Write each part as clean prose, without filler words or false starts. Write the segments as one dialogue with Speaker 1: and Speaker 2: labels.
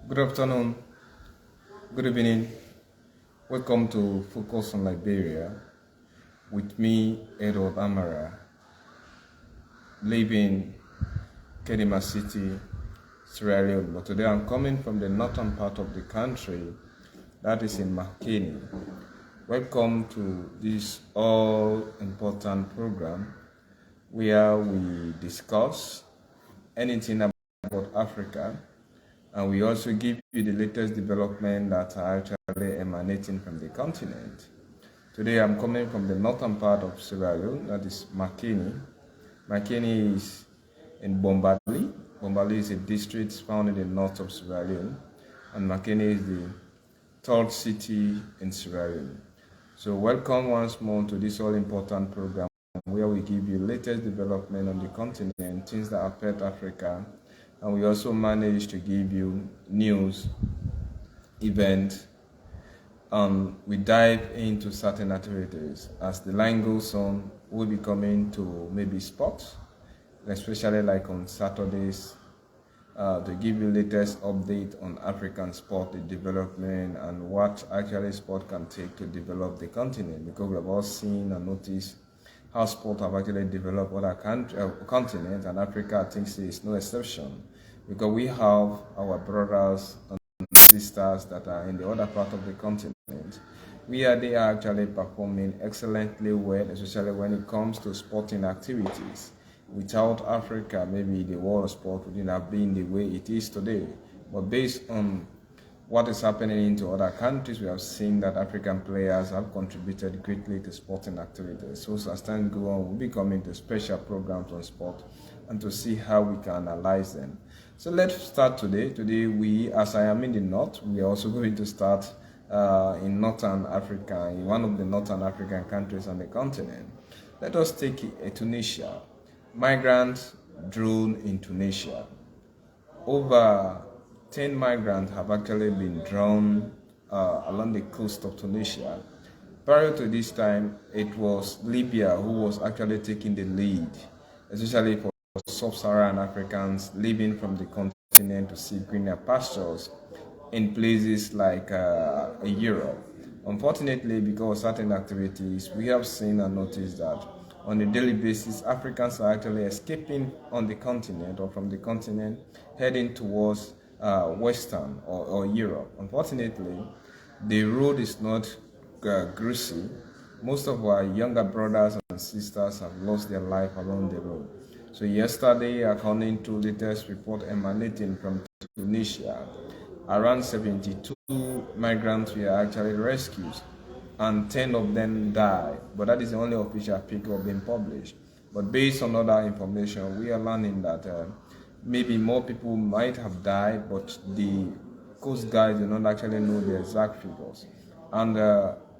Speaker 1: Good afternoon, good evening. Welcome to Focus on Liberia with me, Edward Amara, living Kedima City, Sierra Leone. But today I'm coming from the northern part of the country, that is in Makeni. Welcome to this all-important program where we discuss anything about Africa, and we also give you the latest development that are actually emanating from the continent. Today I'm coming from the northern part of Sierra Leone, that is Makeni. Makeni is in Bombali. Bombali is a district found in the north of Sierra Leone, and Makeni is the third city in Sierra Leone. So welcome once more to this all-important program where we give you latest development on the continent, things that affect Africa, and we also manage to give you news, events, and we dive into certain activities. As the line goes on, we'll be coming to maybe sports, especially like on Saturdays, to give you latest update on African sport, the development, and what actually sport can take to develop the continent, because we have all seen and noticed how sport have actually developed other continents, and Africa, I think, is no exception, because we have our brothers and sisters that are in the other part of the continent. They are actually performing excellently well, especially when it comes to sporting activities. Without Africa, maybe the world of sport wouldn't have been the way it is today. But based on what is happening into other countries, we have seen that African players have contributed greatly to sporting activities. So as time goes on, we'll be coming to special programs on sport and to see how we can analyze them. So let's start today. Today, as I am in the north, we are also going to start in Northern Africa, in one of the Northern African countries on the continent. Let us take Tunisia. Migrants drawn in Tunisia. Over 10 migrants have actually been drawn along the coast of Tunisia. Prior to this time, it was Libya who was actually taking the lead, especially for sub-Saharan Africans living from the continent to seek greener pastures in places like Europe. Unfortunately, because of certain activities, we have seen and noticed that on a daily basis, Africans are actually escaping on the continent or from the continent, heading towards Western or Europe. Unfortunately, the road is not greasy. Most of our younger brothers and sisters have lost their life along the road. So yesterday, according to latest report emanating from Tunisia, around 72 migrants were actually rescued, and 10 of them died. But that is the only official figure being published. But based on other information, we are learning that maybe more people might have died, but the Coast Guard do not actually know the exact figures. And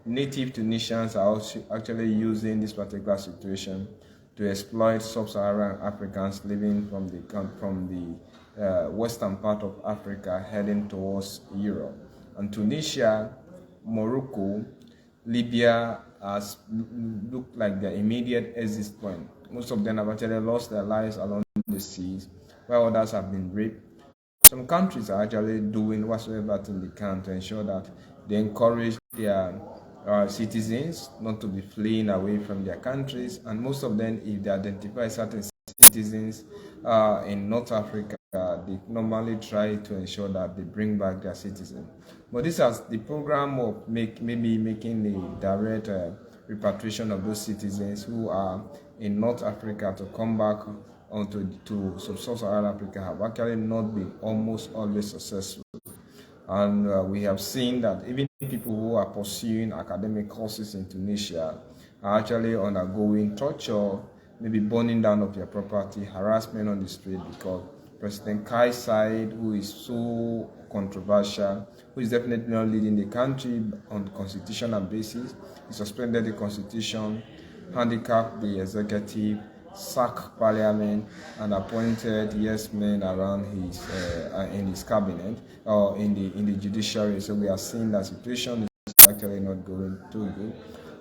Speaker 1: native Tunisians are also actually using this particular situation to exploit sub-Saharan Africans living from the western part of Africa heading towards Europe. And Tunisia, Morocco, Libya has looked like their immediate exit point. Most of them have actually lost their lives along the seas, while others have been raped. Some countries are actually doing whatsoever thing they can to ensure that they encourage their citizens not to be fleeing away from their countries, and most of them, if they identify certain citizens in North Africa, they normally try to ensure that they bring back their citizens. But this has the program of maybe making the direct repatriation of those citizens who are in North Africa to come back to sub-Saharan Africa have actually not been almost always successful. And we have seen that even people who are pursuing academic courses in Tunisia are actually undergoing torture, maybe burning down of their property, harassment on the street, because President Kais Saied, who is so controversial, who is definitely not leading the country on constitutional basis, he suspended the constitution, handicapped the executive, sacked parliament, and appointed yes men around his in his cabinet or in the judiciary. So we are seeing that situation is actually not going too good.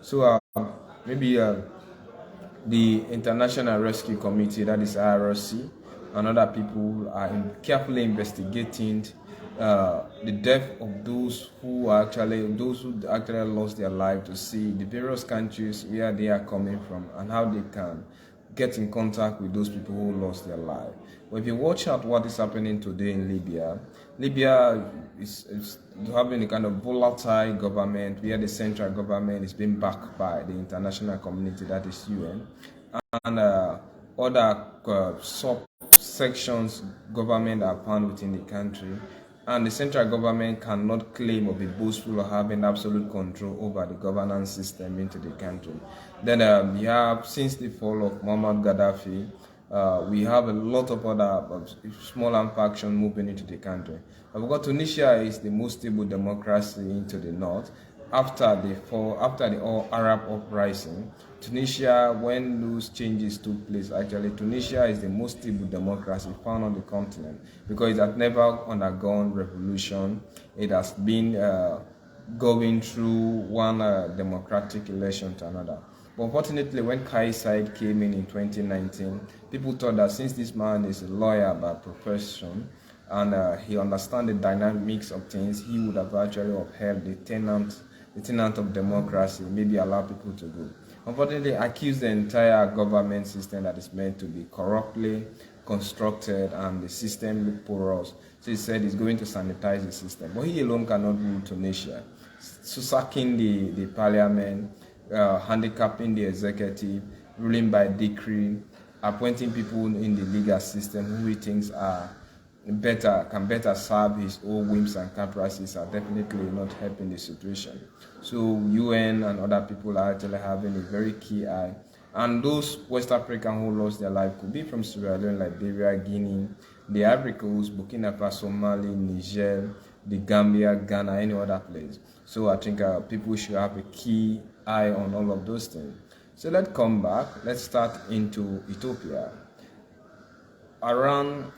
Speaker 1: So maybe the International Rescue Committee, that is IRC, and other people are carefully investigating the death of those who actually lost their life, to see the various countries where they are coming from and how they can get in contact with those people who lost their life. But if you watch out what is happening today in Libya, Libya is having a kind of volatile government where the central government is being backed by the international community, that is UN, and other subsections government are found within the country, and the central government cannot claim or be boastful of having absolute control over the governance system into the country. Then we have, since the fall of Muammar Gaddafi, we have a lot of other smaller factions moving into the country. Because Tunisia is the most stable democracy into the north. After the all Arab uprising, Tunisia, when those changes took place, actually Tunisia is the most stable democracy found on the continent, because it has never undergone revolution. It has been going through one democratic election to another. But unfortunately, when Kais Saied came in 2019, people thought that since this man is a lawyer by profession and he understands the dynamics of things, he would have actually upheld the tenant of democracy, maybe allow people to go. Unfortunately, accused the entire government system that is meant to be corruptly constructed and the system look porous. So he said he's going to sanitize the system. But he alone cannot rule Tunisia. So sacking the parliament, handicapping the executive, ruling by decree, appointing people in the legal system who he thinks can better serve his own whims and caprices, are definitely not helping the situation. So UN and other people are actually having a very key eye. And those West Africans who lost their life could be from Sierra Leone, Liberia, Guinea, the Ivory Coast, Burkina Faso, Mali, Niger, the Gambia, Ghana, any other place. So I think people should have a key eye on all of those things. So let's come back. Let's start into Ethiopia. Around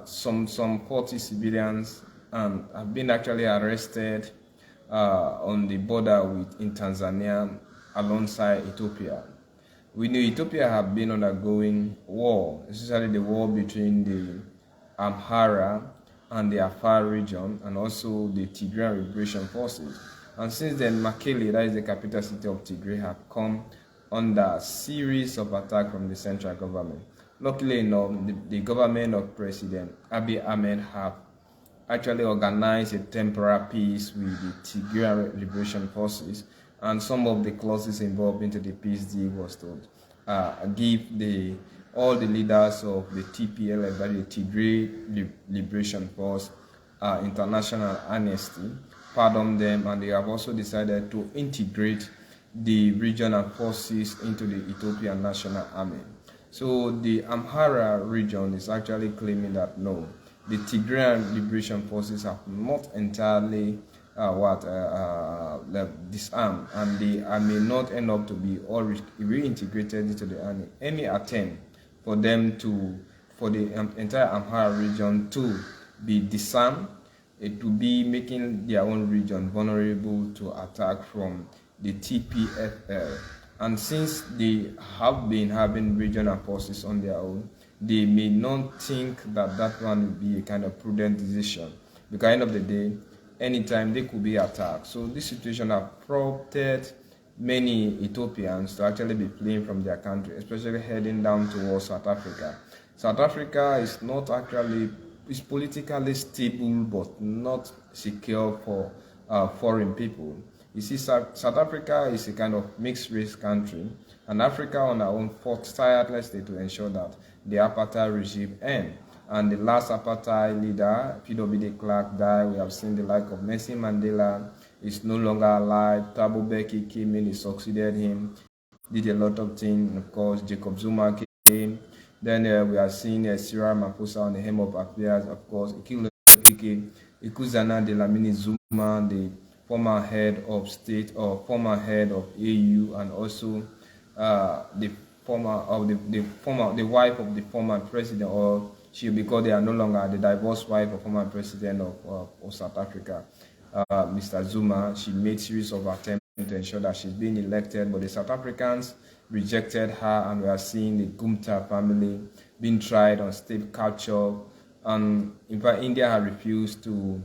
Speaker 1: some 40 civilians have been actually arrested on the border in Tanzania alongside Ethiopia. We know Ethiopia have been undergoing war, especially the war between the Amhara and the Afar region, and also the Tigrayan Liberation Forces. And since then, Mekelle, that is the capital city of Tigray, have come under a series of attacks from the central government. Luckily enough, the government of President Abiy Ahmed have actually organized a temporary peace with the Tigrayan Liberation Forces, and some of the clauses involved into the peace deal was to give all the leaders of the TPLF, that is the Tigray Liberation Force, international amnesty, pardon them, and they have also decided to integrate the regional forces into the Ethiopian National Army. So the Amhara region is actually claiming that no, the Tigrayan Liberation Forces have not entirely disarmed, and they may not end up to be all reintegrated into the army. Any attempt for them for the entire Amhara region to be disarmed, it will be making their own region vulnerable to attack from the TPFL. And since they have been having regional forces on their own, they may not think that that one will be a kind of prudent decision, because at the end of the day, anytime they could be attacked. So this situation has prompted many Ethiopians to actually be fleeing from their country, especially heading down towards South Africa. South Africa is not actually, is politically stable but not secure for foreign people. You see, South Africa is a kind of mixed race country, and Africa on our own fought tirelessly to ensure that the apartheid regime ends. And the last apartheid leader, P.W. de Klerk, died. We have seen the like of Nelson Mandela is no longer alive. Thabo Mbeki came in, he succeeded him, did a lot of things. Of course, Jacob Zuma came. Then we are seeing Cyril Ramaphosa on the helm of affairs. Of course, Nkosazana Dlamini Zuma, the former head of state or former head of AU, and also the wife of the former president, or she, because they are no longer the divorced wife of former president of South Africa, Mr. Zuma. She made series of attempts to ensure that she's being elected, but the South Africans rejected her, and we are seeing the Gupta family being tried on state capture. And in fact, India had refused to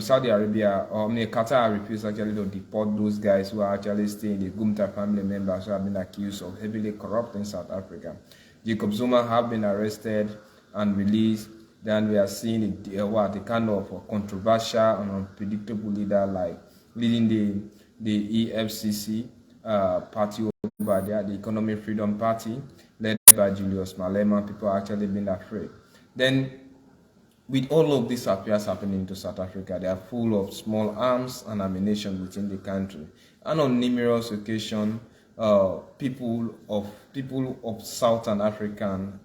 Speaker 1: Saudi Arabia, or Qatar refused actually to deport those guys who are actually staying, the Gumta family members who have been accused of heavily corrupting South Africa. Jacob Zuma have been arrested and released. Then we are seeing a kind of controversial and unpredictable leader like leading the EFCC party over there, the Economic Freedom Party, led by Julius Malema. People are actually being afraid. Then with all of these affairs happening to South Africa, they are full of small arms and ammunition within the country. And on numerous occasions, people of Southern African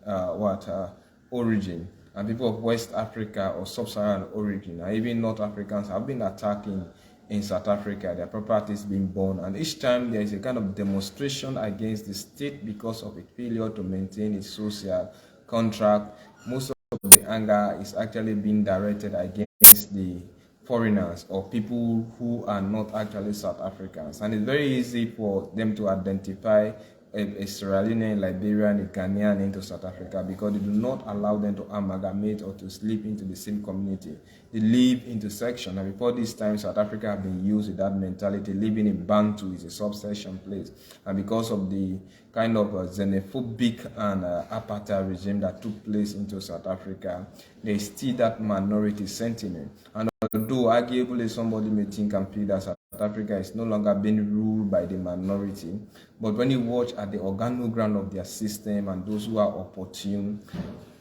Speaker 1: origin and people of West Africa or Sub-Saharan origin, and even North Africans, have been attacking in South Africa, their properties being burned, and each time there is a kind of demonstration against the state because of its failure to maintain its social contract. Most of the anger is actually being directed against the foreigners or people who are not actually South Africans, and it's very easy for them to identify a Sierra Leonean, Liberian, a Ghanaian into South Africa because they do not allow them to amalgamate or to sleep into the same community. They live into section, and before this time, South Africa have been used with that mentality. Living in Bantu is a subsection place, and because of the kind of xenophobic and apartheid regime that took place into South Africa, there is still that minority sentiment. And although arguably somebody may think and feel that South Africa is no longer being ruled by the minority, but when you watch at the organogram of their system and those who are opportune,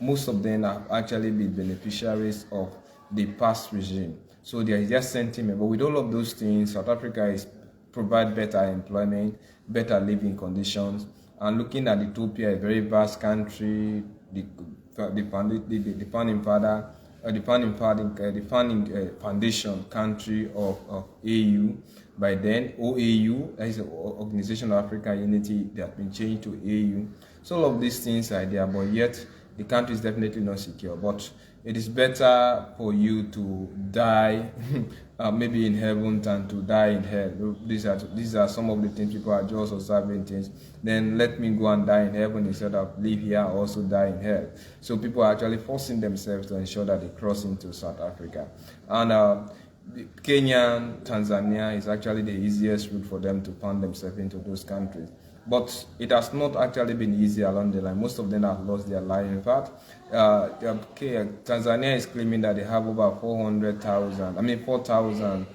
Speaker 1: most of them have actually been beneficiaries of the past regime. So there is just sentiment. But with all of those things, South Africa is provide better employment, better living conditions. And looking at Ethiopia, a very vast country, the founding foundation country of AU. By then, OAU, that is the Organization of African Unity, that has been changed to AU. So all of these things are there, but yet the country is definitely not secure. But it is better for you to die maybe in heaven than to die in hell. These are some of the things people are just observing things. Then let me go and die in heaven instead of live here and also die in hell. So people are actually forcing themselves to ensure that they cross into South Africa. And Kenya, Tanzania is actually the easiest route for them to find themselves into those countries. But it has not actually been easy along the line. Most of them have lost their life. In fact, Tanzania is claiming that they have over 4,000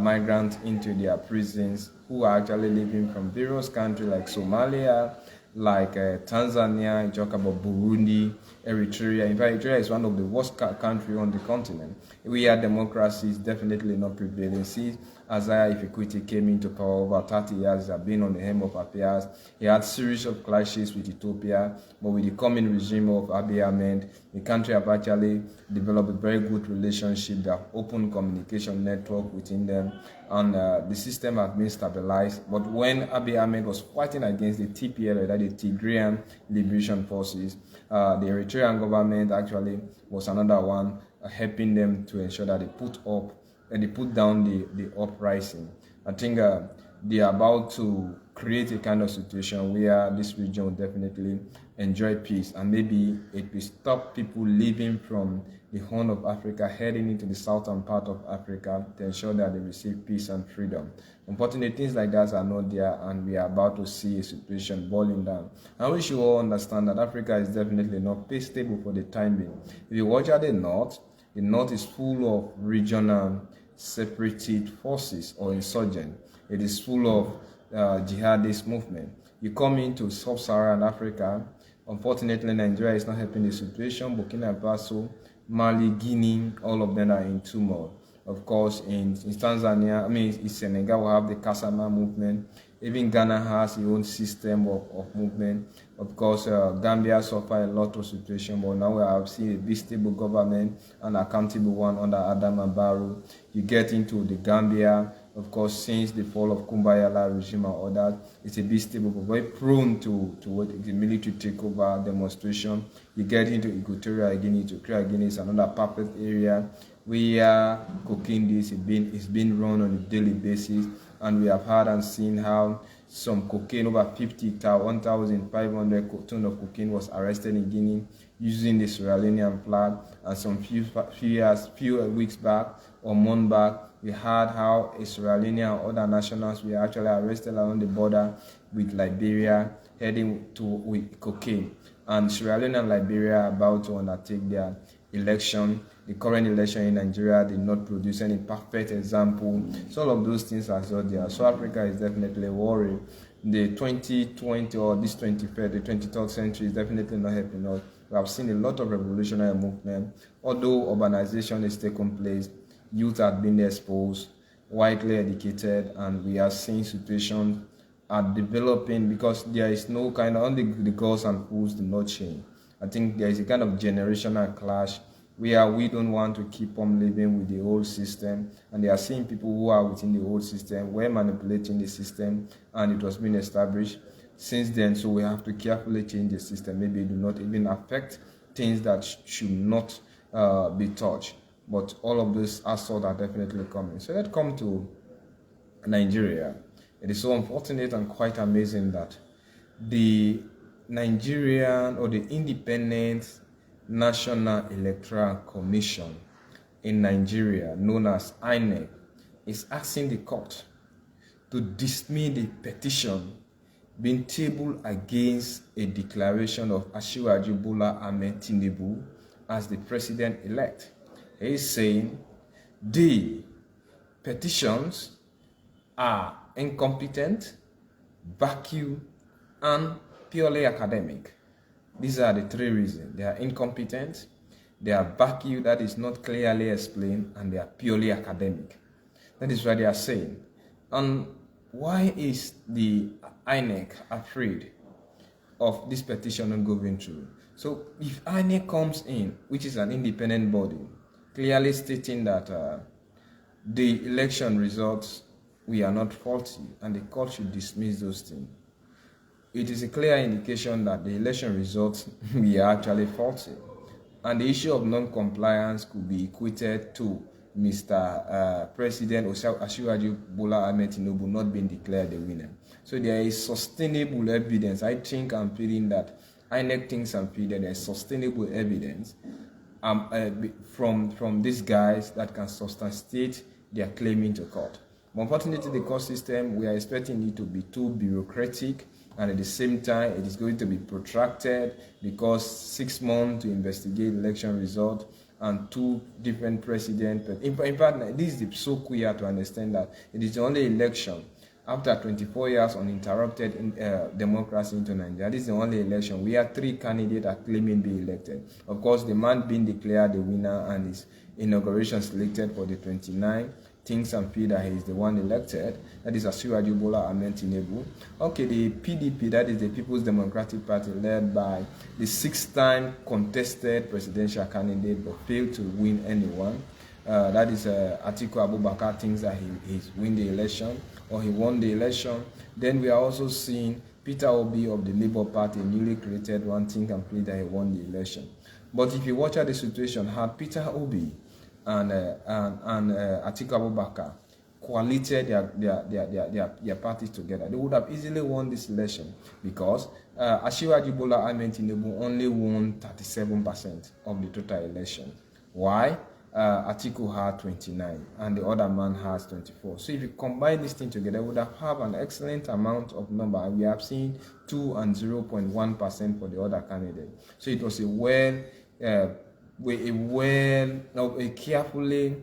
Speaker 1: migrants into their prisons who are actually living from various countries like Somalia, like Tanzania. You talk about Burundi, Eritrea. In fact, Eritrea is one of the worst countries on the continent. Where democracy is definitely not prevailing. See, Isaiah Ifekwiti came into power over 30 years, have been on the helm of affairs. He had series of clashes with Ethiopia, but with the coming regime of Abiy Ahmed, the country have actually developed a very good relationship. They have open communication network within them, and the system has been stabilized. But when Abiy Ahmed was fighting against the TPLF, that is the Tigrayan Liberation Forces, the Eritrean government actually was another one helping them to ensure that they put down the uprising. I think they are about to create a kind of situation where this region will definitely enjoy peace, and maybe it will stop people living from the Horn of Africa heading into the southern part of Africa to ensure that they receive peace and freedom. Unfortunately, things like that are not there, and we are about to see a situation boiling down. And we should all understand that Africa is definitely not stable for the time being. If you watch at the north is full of regional separatist forces or insurgents. It is full of jihadist movement. You come into sub-Saharan Africa, unfortunately Nigeria is not helping the situation. Burkina Faso, Mali, Guinea, all of them are in turmoil. Of course, in Tanzania, in Senegal, we have the Kasama movement. Even Ghana has its own system of movement. Of course, Gambia suffered a lot of situation, but now we have seen a big stable government and accountable one under Adama Barrow. You get into the Gambia, of course, since the fall of Kumbayala regime and others, it's a bit stable, but very prone to what the military takeover demonstration. You get into Equatorial Guinea, Guinea is another perfect area where cocaine is being run on a daily basis, and we have heard and seen how some cocaine, over 1,500 tons of cocaine was arrested in Guinea using the Sierra Leonean flag. And some few weeks back or month back, we heard how a Sierra Leonean and other nationals were actually arrested along the border with Liberia, heading to with cocaine. And Sierra Leone and Liberia are about to undertake their election. The current election in Nigeria did not produce any perfect example. So all of those things are still there. So Africa is definitely worried. The 2020 or this 21st, the 23rd century is definitely not helping us. We have seen a lot of revolutionary movement. Although urbanization is taking place, youth have been exposed, widely educated, and we are seeing situations are developing because there is no kind of, only the goals and rules do not change. I think there is a kind of generational clash where we don't want to keep on living with the old system, and they are seeing people who are within the old system were manipulating the system, and it was being established since then. So we have to carefully change the system. Maybe it do not even affect things that should not be touched. But all of those assaults are definitely coming. So let's come to Nigeria. It is so unfortunate and quite amazing that the Nigerian or the Independent National Electoral Commission in Nigeria, known as INEC, is asking the court to dismiss the petition being tabled against a declaration of Asiwaju Bola Ahmed Tinubu as the president-elect. He is saying the petitions are incompetent, vacuum, and purely academic. These are the three reasons. They are incompetent, they are vacuum, that is not clearly explained, and they are purely academic. That is what they are saying. And why is the INEC afraid of this petition not going through? So if INEC comes in, which is an independent body, clearly stating that the election results, we are not faulty, and the court should dismiss those things, it is a clear indication that the election results we are actually faulty. And the issue of non-compliance could be equated to Mr. President Asiwaju Bola Ahmed Tinubu not being declared the winner. So there is sustainable evidence. I think I'm feeling that INEC thinks I'm feeling there is sustainable evidence from these guys that can substantiate their claiming to court. But unfortunately, the court system, we are expecting it to be too bureaucratic, and at the same time, it is going to be protracted because 6 months to investigate election result and 2 different presidents. In fact, this is so clear to understand that it is the only election after 24 years uninterrupted democracy into Nigeria. This is the only election where 3 candidates are claiming to be elected. Of course, the man being declared the winner and his inauguration selected for the 29th. Thinks and feel that he is the one elected, that is Asiwaju Bola Ahmed Tinubu. Okay, the PDP, that is the People's Democratic Party, led by the 6-time contested presidential candidate but failed to win anyone. That is Atiku Abubakar, thinks that he's win the election or he won the election. Then we are also seeing Peter Obi of the Labour Party, newly created one, think and feel that he won the election. But if you watch out the situation, had Peter Obi and Atiku Abubakar coalited their parties together, they would have easily won this election because Asiwaju Bola Ahmed Tinubu only won 37% of the total election. Why? Atiku had 29 and the other man has 24. So if you combine this thing together, we would have an excellent amount of number, and we have seen 2 and 0.1% for the other candidate. So it was a carefully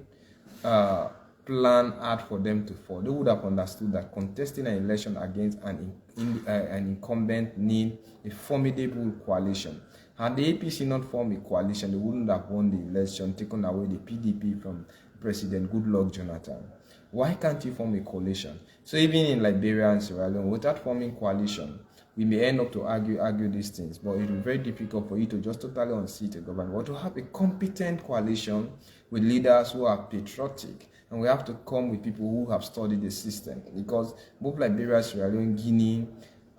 Speaker 1: planned ad for them to fall. They would have understood that contesting an election against an incumbent need a formidable coalition. Had the APC not formed a coalition, they wouldn't have won the election, taken away the PDP from President Goodluck Jonathan. Why can't you form a coalition? So even in Liberia and Sierra Leone, without forming coalition, we may end up to argue these things, but it will be very difficult for you to just totally unseat a government, or to have a competent coalition with leaders who are patriotic. And we have to come with people who have studied the system, because both Liberia, Sierra Leone, Guinea,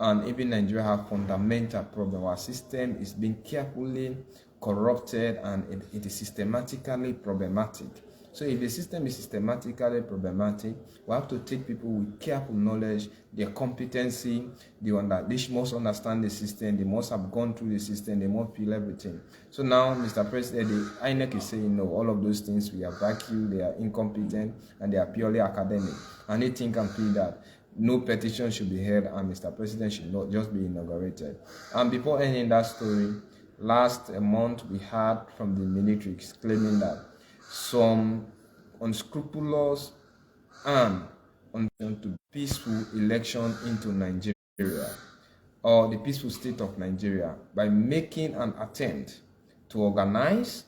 Speaker 1: and even Nigeria have fundamental problems. Our system is being carefully corrupted, and it is systematically problematic. So if the system is systematically problematic, we have to take people with careful knowledge, their competency, they must understand the system, they must have gone through the system, they must feel everything. So now, Mr. President, the INEC is saying no, all of those things we are vacuum, they are incompetent, and they are purely academic. And they think and feel that no petition should be held and Mr. President should not just be inaugurated. And before ending that story, last month we heard from the military claiming that some unscrupulous and to peaceful election into Nigeria or the peaceful state of Nigeria by making an attempt to organize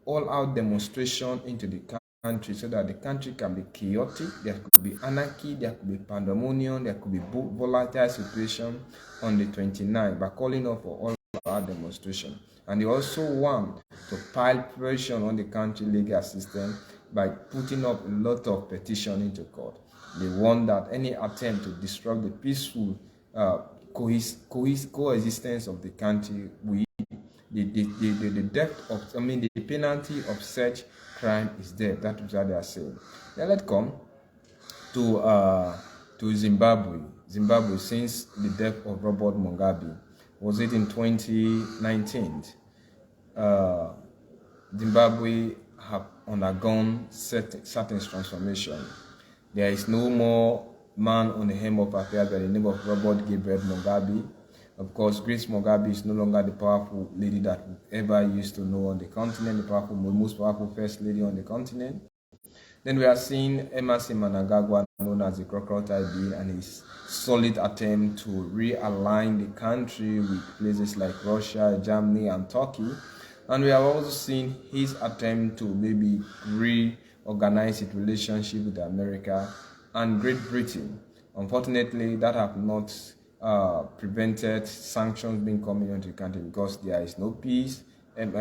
Speaker 1: all-out demonstration into the country so that the country can be chaotic, there could be anarchy, there could be pandemonium, there could be volatile situation on the 29th by calling off for all-out demonstration. And they also want to pile pressure on the country legal system by putting up a lot of petition into court. They want that any attempt to disrupt the peaceful coexistence of the country with the depth of, the penalty of such crime is death. That is what they are saying. Now let's come to Zimbabwe. Zimbabwe, since the death of Robert Mugabe, was it in 2019? Zimbabwe have undergone certain transformation. There is no more man on the helm of affairs by the name of Robert Gabriel Mugabe. Of course, Grace Mugabe is no longer the powerful lady that we ever used to know on the continent, the most powerful first lady on the continent. Then we are seeing Emerson Mnangagwa, known as the Crocodile Bill, and his solid attempt to realign the country with places like Russia, Germany, and Turkey. And we have also seen his attempt to maybe reorganize its relationship with America and Great Britain. Unfortunately, that have not prevented sanctions being coming into the country because there is no peace. The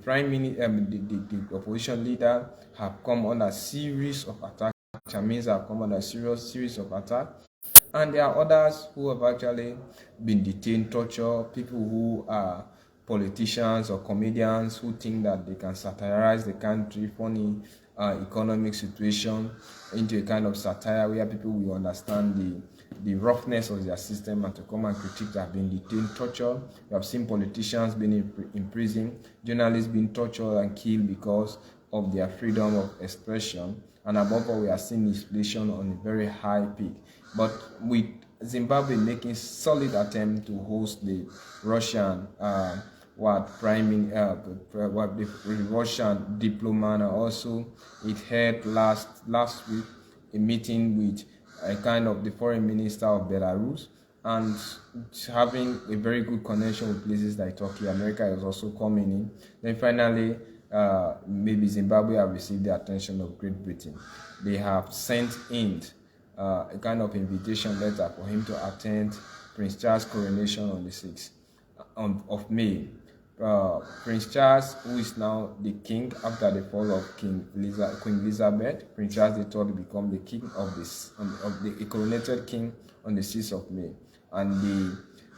Speaker 1: prime minister, the opposition leader have come on a series of attacks. Chamins have come on a series of attacks, and there are others who have actually been detained, tortured. People who are politicians or comedians who think that they can satirize the country, funny economic situation into a kind of satire where people will understand the roughness of their system and to come and critique that have been detained, tortured. We have seen politicians being in prison, journalists being tortured and killed because of their freedom of expression. And above all, we are seeing inflation on a very high peak. But with Zimbabwe making solid attempt to host the Russian the Russian diplomat, and also it had last week a meeting with a kind of the foreign minister of Belarus, and having a very good connection with places like Turkey. America is also coming in. Then finally, maybe Zimbabwe have received the attention of Great Britain. They have sent in a kind of invitation letter for him to attend Prince Charles' coronation on the 6th of May. Prince Charles, who is now the king after the fall of Queen Elizabeth, Prince Charles III become the king of the coronated king on the 6th of May. And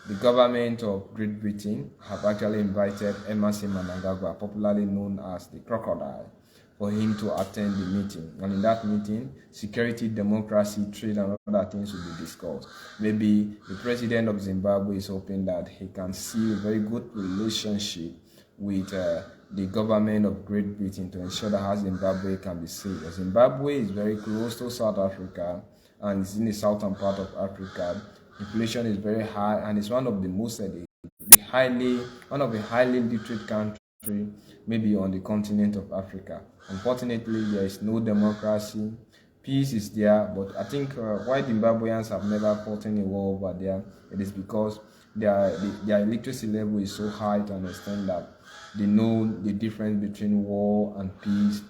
Speaker 1: the government of Great Britain have actually invited Emerson Mnangagwa, popularly known as the Crocodile, for him to attend the meeting. And in that meeting, security, democracy, trade, and other things will be discussed. Maybe the president of Zimbabwe is hoping that he can see a very good relationship with the government of Great Britain to ensure that how Zimbabwe can be saved. Zimbabwe is very close to South Africa and it's in the southern part of Africa. Inflation is very high and it's one of the highly literate countries maybe on the continent of Africa. Unfortunately, there is no democracy. Peace is there, but I think why Zimbabweans have never fought any war over there, it is because their literacy level is so high to understand that they know the difference between war and peace,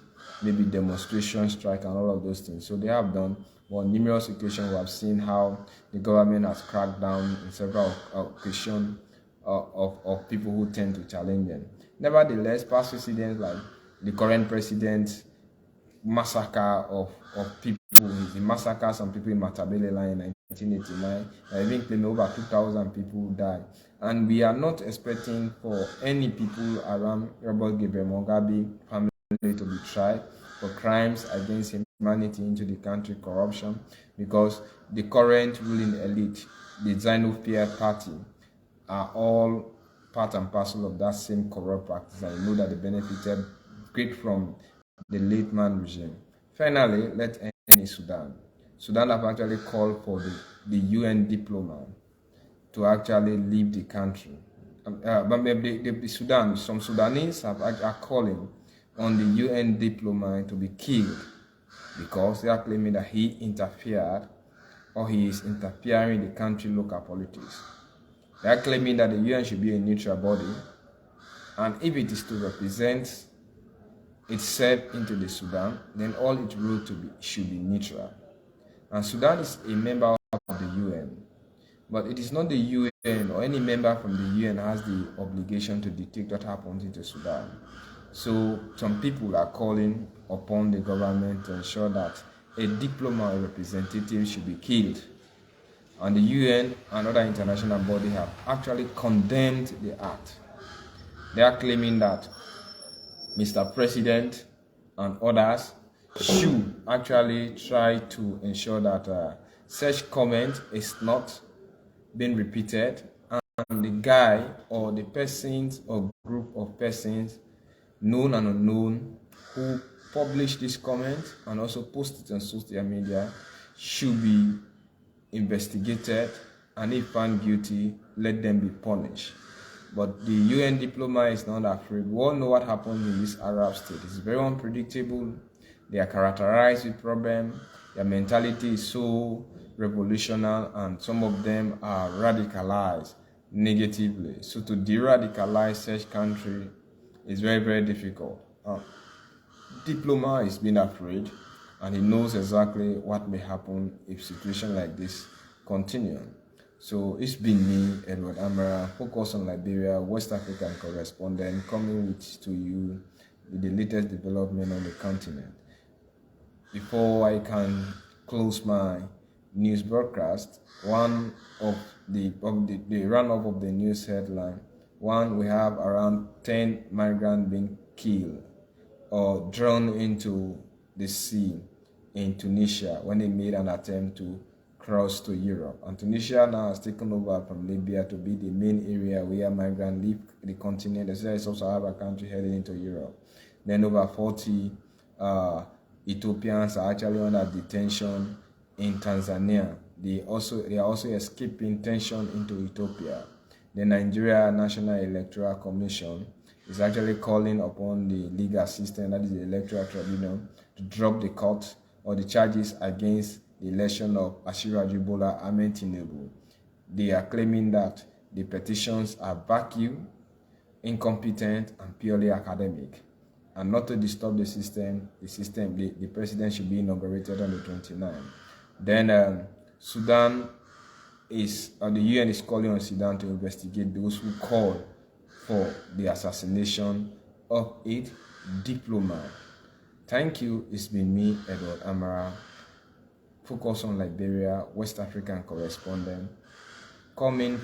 Speaker 1: maybe demonstration, strike, and all of those things. So they have done. On numerous occasions, we have seen how the government has cracked down in several occasions of people who tend to challenge them. Nevertheless, past presidents like the current president, massacre of people, he massacred some people in Matabeleland in 1989, even claiming over 2,000 people died. And we are not expecting for any people around Robert Gabriel Mugabe family to be tried for crimes against humanity into the country, corruption, because the current ruling elite, the Zanu-PF party, are all part and parcel of that same corrupt practice, and you know that they benefited great from the late man regime. Finally, let's end in Sudan. Sudan have actually called for the UN diplomat to actually leave the country. But the Sudan, some Sudanese are calling on the UN diplomat to be killed because they are claiming that he interfered or he is interfering in the country local politics. They are claiming that the UN should be a neutral body, and if it is to represent itself into the Sudan, then all its rule should be neutral. And Sudan is a member of the UN, but it is not the UN or any member from the UN has the obligation to dictate what happens into Sudan. So some people are calling upon the government to ensure that a diplomat or representative should be killed. And the UN and other international bodies have actually condemned the act. They are claiming that Mr. President and others should actually try to ensure that such comment is not being repeated, and the guy or the persons or group of persons, known and unknown, who publish this comment and also post it on social media should be investigated, and if found guilty, let them be punished. But the UN diplomat is not afraid. We all know what happens in this Arab state. It's very unpredictable. They are characterized with problems. Their mentality is so revolutionary, and some of them are radicalized negatively. So to de-radicalize such country is very, very difficult. Diplomat is being afraid, and he knows exactly what may happen if situation like this continue. So it's been me, Edward Amara, focus on Liberia, West African correspondent, coming to you with the latest development on the continent. Before I can close my news broadcast, one of the run-up of the news headline. One, we have around 10 migrants being killed or drawn into the sea in Tunisia when they made an attempt to cross to Europe. And Tunisia now has taken over from Libya to be the main area where migrants leave the continent. It's also a country heading into Europe. Then over 40 Ethiopians are actually under detention in Tanzania. They are also escaping tension into Ethiopia. The Nigeria National Electoral Commission is actually calling upon the legal system, that is the Electoral Tribunal, to drop the court or the charges against the election of Ashiraju Bola Ahmed Tinubu. They are claiming that the petitions are vacuum, incompetent, and purely academic. And not to disturb the system, the president should be inaugurated on the 29th. Then Sudan the UN is calling on Sudan to investigate those who called for the assassination of a diplomat. Thank you. It's been me, Edward Amara, focus on Liberia, West African correspondent, coming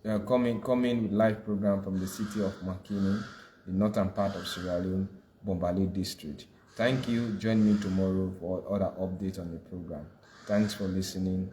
Speaker 1: with live program from the city of Makini, the northern part of Sierra Leone, Bombali district. Thank you. Join me tomorrow for other updates on the program. Thanks for listening.